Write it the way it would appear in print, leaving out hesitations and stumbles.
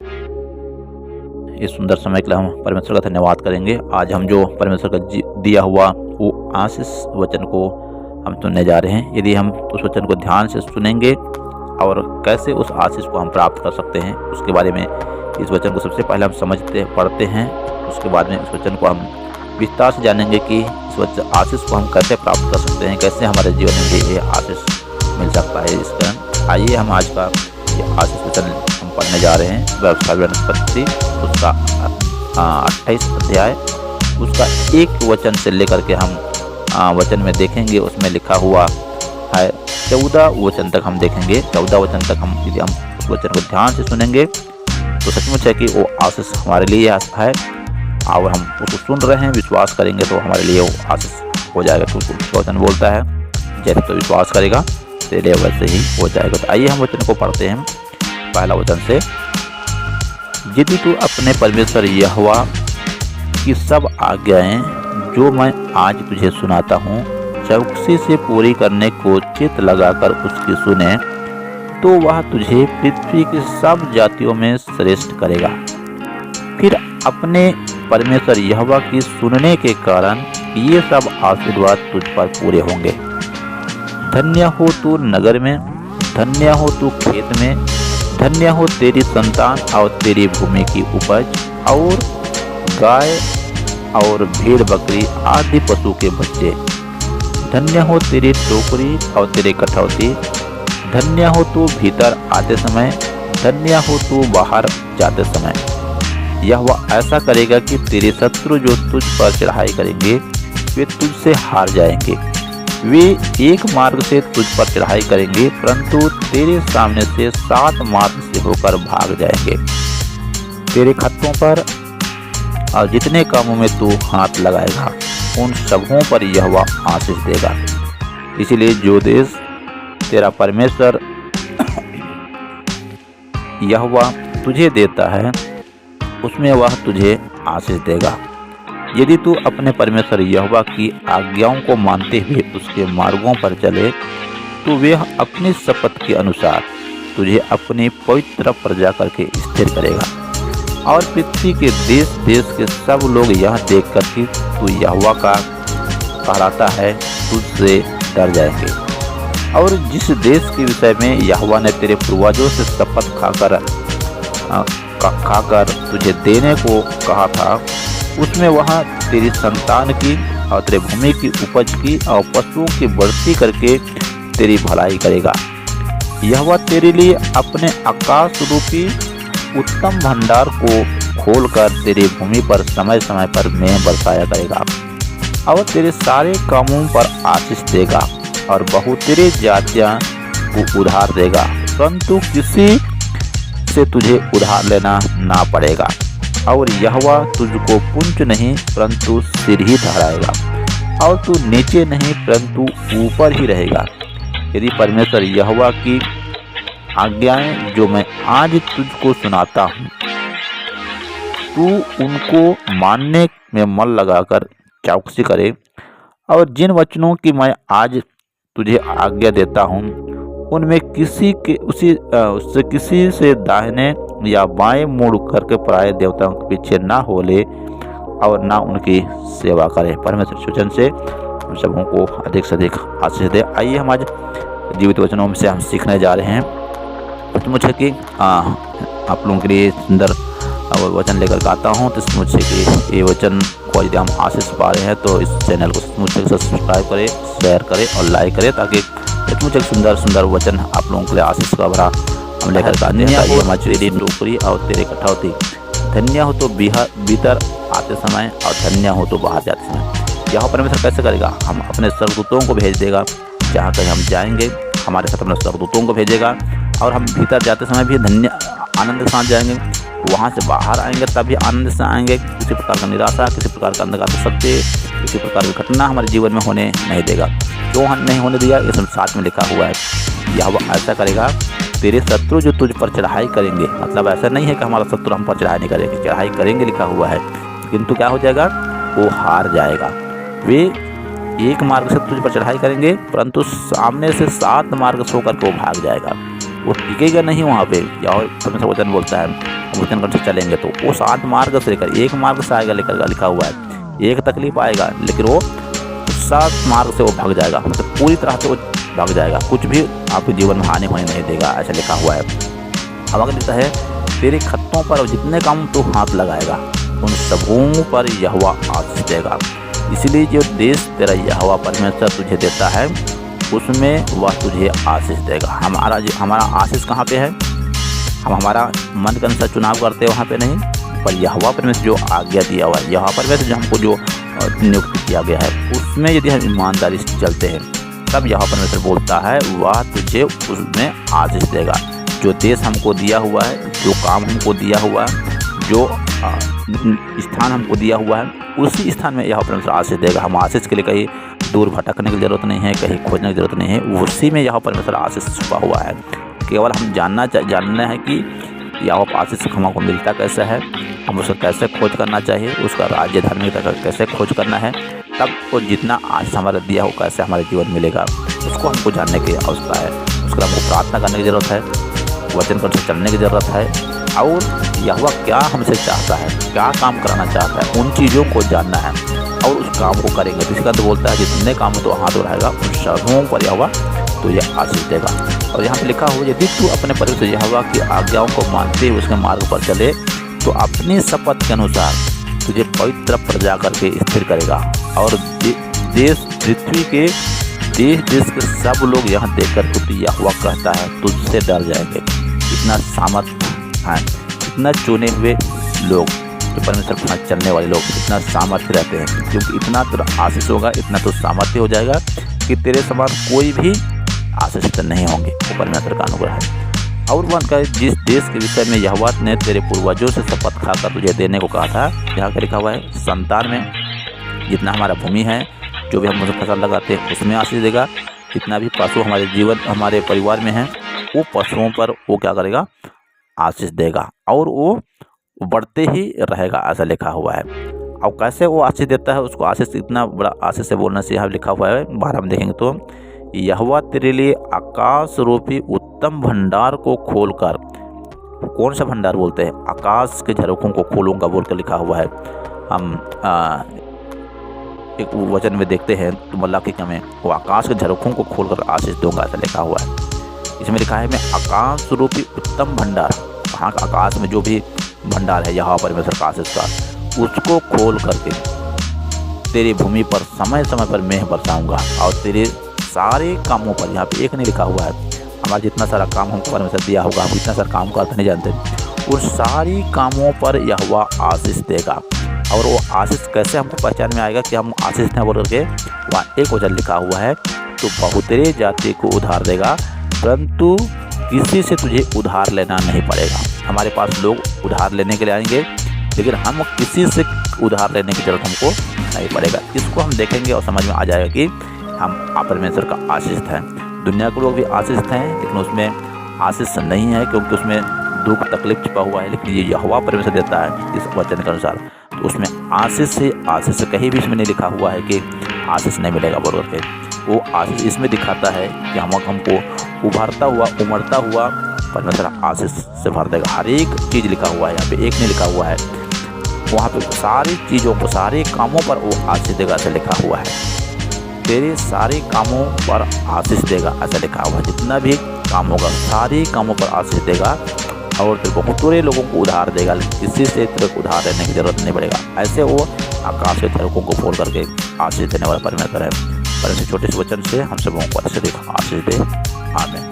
इस सुंदर समय के लिए हम परमेश्वर का धन्यवाद करेंगे। आज हम जो परमेश्वर का दिया हुआ वो आशीष वचन को हम सुनने जा रहे हैं। यदि हम उस वचन को ध्यान से सुनेंगे और कैसे उस आशीष को हम प्राप्त कर सकते हैं उसके बारे में इस वचन को सबसे पहले हम समझते पढ़ते हैं। उसके बाद में उस वचन को हम विस्तार से जानेंगे कि इस आशीष को हम कैसे प्राप्त कर सकते हैं, कैसे हमारे जीवन में भी ये आशीष मिल सकता है। इस कारण आइए हम आज का ये आशीष वचन हम पढ़ने जा रहे हैं। वनस्पति उसका 28 अध्याय उसका एक वचन से लेकर के हम वचन में देखेंगे। उसमें लिखा हुआ है 14 वचन तक हम देखेंगे। 14 वचन तक हम यदि हम उस वचन को ध्यान से सुनेंगे तो सचमुच है कि वो आशीष हमारे लिए है और हम उसको सुन रहे हैं, विश्वास करेंगे तो हमारे लिए वो आशीष हो जाएगा। क्योंकि वचन बोलता है जैसे तो विश्वास करेगा तेरे वैसे ही हो जाएगा। तो आइए हम वचन को पढ़ते हैं। पहला वचन से, यदि तू अपने परमेश्वर यहोवा की सब आज्ञाएं जो मैं आज तुझे सुनाता हूँ चौकसी से पूरी करने को चित्त लगाकर उसकी सुने तो वह तुझे पृथ्वी की सब जातियों में श्रेष्ठ करेगा। फिर अपने परमेश्वर यहोवा की सुनने के कारण ये सब आशीर्वाद तुझ पर पूरे होंगे। धन्य हो तू नगर में, धन्य हो तू खेत में, धन्य हो तेरी संतान और तेरी भूमि की उपज और गाय और भेड़ बकरी आदि पशु के बच्चे। धन्य हो तेरी टोकरी और तेरे कठौती, धन्य हो तू भीतर आते समय, धन्य हो तू बाहर जाते समय। यह वह ऐसा करेगा कि तेरे शत्रु जो तुझ पर चढ़ाई करेंगे वे तुझसे हार जाएंगे। वे एक मार्ग से तुझ पर चढ़ाई करेंगे परंतु तेरे सामने से 7 मार्ग से होकर भाग जाएंगे। तेरे खत्तों पर और जितने कामों में तू हाथ लगाएगा उन सबों पर यहोवा आशीष देगा। इसलिए जो देश तेरा परमेश्वर यहोवा तुझे देता है उसमें वह तुझे आशीष देगा। यदि तू अपने परमेश्वर यहोवा की आज्ञाओं को मानते हुए उसके मार्गों पर चले तो वह अपनी शपथ के अनुसार तुझे अपनी पवित्र प्रजा करके स्थिर करेगा। और पृथ्वी के देश देश के सब लोग यह देखकर कि तू यहोवा का कहलाता है तुझसे डर जाएंगे। और जिस देश के विषय में यहोवा ने तेरे पूर्वजों से शपथ खाकर तुझे देने को कहा था उसमें वह तेरी संतान की और तेरे भूमि की उपज की और पशुओं की बढ़ती करके तेरी भलाई करेगा। यहोवा तेरे लिए अपने आकाश रूपी उत्तम भंडार को खोलकर तेरी भूमि पर समय समय पर मेंह बरसाया करेगा और तेरे सारे कामों पर आशीष देगा और बहुतेरे जातियां को उधार देगा परंतु किसी से तुझे उधार लेना ना पड़ेगा। और यहोवा तुझको पुंज नहीं परंतु सिर ही ठहराएगा और तू नीचे नहीं परंतु ऊपर ही रहेगा। यदि परमेश्वर यहोवा की आज्ञाएं जो मैं आज तुझको सुनाता हूँ तू उनको मानने में मन लगाकर चौकसी करे और जिन वचनों की मैं आज तुझे आज्ञा देता हूँ उनमें किसी से दाहिने या बाएं मुड़ करके पराये देवताओं के पीछे ना हो ले और ना उनकी सेवा करे। परमेश्वर वचन से हम सबों को अधिक से अधिक आशीष दे। आइए हम आज जीवित वचनों से हम सीखने जा रहे हैं। तो मुझे कि आप लोगों के लिए सुंदर वचन लेकर के आता हूँ। तो मुझसे कि ये वचन को यदि हम आशीष पा रहे हैं तो इस चैनल को मुझसे सब्सक्राइब करें, शेयर करें और लाइक करें ताकि मुझे सुंदर सुंदर वचन आप लोगों के लिए आशीष का भरा हम लेकर के आते हैं। ये मछली टोकरी और तेरे कठौती, धन्य हो तो भीतर आते समय और धन्य हो तो बाहर जाते समय। यह परमेश्वर कैसे करेगा? हम अपने स्वर्गदूतों को भेज देगा। जहाँ कहीं हम जाएंगे हमारे साथ अपने स्वर्गदूतों को भेजेगा और हम भीतर जाते समय भी धन्य आनंद के साथ जाएंगे, वहाँ से बाहर आएंगे तब भी आनंद से आएंगे। किसी प्रकार का निराशा, किसी प्रकार का अंधकार सत्य, किसी प्रकार की घटना हमारे जीवन में होने नहीं देगा। क्यों नहीं होने दिया? ये सब साथ में लिखा हुआ है। यह ऐसा करेगा तेरे शत्रु जो तुझ पर चढ़ाई करेंगे, मतलब ऐसा नहीं है कि हमारा शत्रु हम पर चढ़ाई नहीं करेंगे, चढ़ाई करेंगे लिखा हुआ है, किंतु क्या हो जाएगा? वो हार जाएगा। वे एक मार्ग से तुझ पर चढ़ाई करेंगे परंतु सामने से 7 मार्ग से होकर के वो भाग जाएगा। वो टिकेगा नहीं वहाँ पे। यहोवा परमेश्वर वचन बोलता है हम वचन कर चलेंगे तो वो 7 मार्ग से लेकर एक मार्ग से आएगा लेकर लिखा हुआ है। एक तकलीफ आएगा लेकिन वो 7 मार्ग से वो भाग जाएगा, मतलब पूरी तरह से वो भाग जाएगा, कुछ भी आपके जीवन में हानि होने नहीं देगा, ऐसा लिखा हुआ है। अब आगे लिखता है तेरे खत्तों पर जितने काम तू हाथ लगाएगा उन सबों पर यहोवा आशीष देगा। इसलिए जो देश तेरा यहोवा परमेश्वर तुझे देता है उसमें वह तुझे आशीष देगा। हमारा आशीष कहाँ पे है? हम हमारा मन के अनुसार चुनाव करते हैं वहाँ पे नहीं, पर यहोवा परमेश्वर जो आज्ञा दिया हुआ है, यहोवा परमेश्वर जो हमको जो नियुक्त किया गया है उसमें यदि हम ईमानदारी से चलते हैं तब यहोवा परमेश्वर बोलता है वह तुझे उसमें आशीष देगा। जो देश हमको दिया हुआ है, जो काम हमको दिया हुआ है, जो स्थान हमको दिया हुआ है, उसी स्थान में यहोवा परमेश्वर आशीष देगा। हम आशीष के लिए कहीं दूर भटकने की ज़रूरत नहीं है, कहीं खोजने की ज़रूरत नहीं है, उसी में यहोवा परमेश्वर आशीष छुपा हुआ है। केवल हम जानना है कि यहोवा आशीष हमको मिलता कैसे है, हम उसका कैसे खोज करना चाहिए, उसका राज्य धार्मिकता का कैसे खोज करना है, तब वो जितना आशीष हमारा दिया हो कैसे हमारे जीवन मिलेगा उसको हमको जानने की आवश्यकता है। उसके लिए हमको प्रार्थना करने की ज़रूरत है, वचन पर चलने की ज़रूरत है, और यहोवा क्या हमसे चाहता है, क्या काम कराना चाहता है, उन चीज़ों को जानना है और उस काम को करेंगे। तो इसका तो बोलता है जितने काम तो हाथ उठाएगा उन सबों पर यहोवा तुझे आशीष देगा। और यहाँ पे लिखा हो यदि तू अपने परमेश्वर यहोवा की आज्ञाओं को मानते हुए उसके मार्ग पर चले तो अपनी शपथ के अनुसार तुझे पवित्र प्रजा करके स्थिर करेगा और देश पृथ्वी के देश के सब लोग यहाँ देखकर तू यहोवा कहता है तुझसे डर जाएंगे। इतना सामर्थ्य है, इतना चुने हुए लोग जो परमेश्वर के साथ चलने वाले लोग इतना सामर्थ्य रहते हैं, क्योंकि इतना तो आशीष होगा, इतना तो सामर्थ्य हो जाएगा कि तेरे समान कोई भी आशीष नहीं होंगे। वो परमेश्वर का अनुग्रह है। और वन का जिस देश के विषय में यहोवा ने तेरे पूर्वजों से शपथ खाकर तुझे देने को कहा था, यहाँ पर लिखा हुआ है संतान में जितना हमारा भूमि है, जो भी हम फसल लगाते हैं उसमें आशीष देगा। जितना भी पशु हमारे जीवन हमारे परिवार में है वो पशुओं पर वो क्या करेगा? आशीष देगा और वो बढ़ते ही रहेगा, ऐसा लिखा हुआ है। अब कैसे वो आशीष देता है? उसको आशीष इतना बड़ा आशीष से बोलने से यहाँ लिखा हुआ है, बाहर हम देखेंगे तो यहोवा तेरे लिए आकाश रूपी उत्तम भंडार को खोलकर, कौन सा भंडार बोलते हैं? आकाश के झरोखों को खोलूंगा बोल कर लिखा हुआ है। हम एक वचन में देखते हैं तो मलाकी में वो आकाश के झरोखों को खोलकर आशीष दूंगा, ऐसा लिखा हुआ है। इसमें लिखा है मैं आकाश रूपी उत्तम भंडार, वहाँ का आकाश में जो भी भंडार है यहोवा परमेश्वर का आशीष का, उसको खोल करके तेरी भूमि पर समय समय पर मेह बरसाऊंगा और तेरे सारे कामों पर, यहाँ पे एक नहीं लिखा हुआ है, हमारा जितना सारा काम हमको परमेश्वर दिया होगा, हम इतना सारा काम करते नहीं जानते, उन सारी कामों पर यहोवा आशीष देगा। और वो आशीष कैसे हमको पहचान में आएगा कि हम आशीष हैं बोल करके? वहाँ एक वचन लिखा हुआ है तो बहुतेरे जाति को उधार देगा परंतु किसी से तुझे उधार लेना नहीं पड़ेगा। हमारे पास लोग उधार लेने के लिए आएंगे लेकिन हम किसी से उधार लेने की जरूरत हमको नहीं पड़ेगा। इसको हम देखेंगे और समझ में आ जाएगा कि हम परमेश्वर का आशीष हैं। दुनिया के लोग भी आशीष हैं लेकिन उसमें आशीष नहीं है क्योंकि उसमें दुख तकलीफ छिपा हुआ है, लेकिन ये यहोवा परमेश्वर देता है इस वचन के अनुसार, तो उसमें आशीष से आशीष कहीं भी इसमें नहीं लिखा हुआ है कि आशीष नहीं मिलेगा बोल करके। वो आशीष इसमें दिखाता है कि हमको उभरता हुआ उमड़ता हुआ परमेश्वर आशीष से भर देगा। हर एक चीज़ लिखा हुआ है, यहाँ पे एक नहीं लिखा हुआ है, वहाँ पे सारी चीज़ों को सारे कामों पर वो आशीष देगा ऐसा लिखा हुआ है। तेरे सारे कामों पर आशीष देगा ऐसा लिखा हुआ है। जितना भी काम होगा सारे कामों पर आशीष देगा और तेरे बहुत सारे लोगों को उधार देगा, किसी से तेरे को उधार देने की जरूरत नहीं पड़ेगा। ऐसे वो आकाश के झरोखों को खोल करके आशीष देने वाला परमेश्वर है। परमेश्वर छोटे से वचन से हम सबों को अच्छे आशीष दे। आमीन।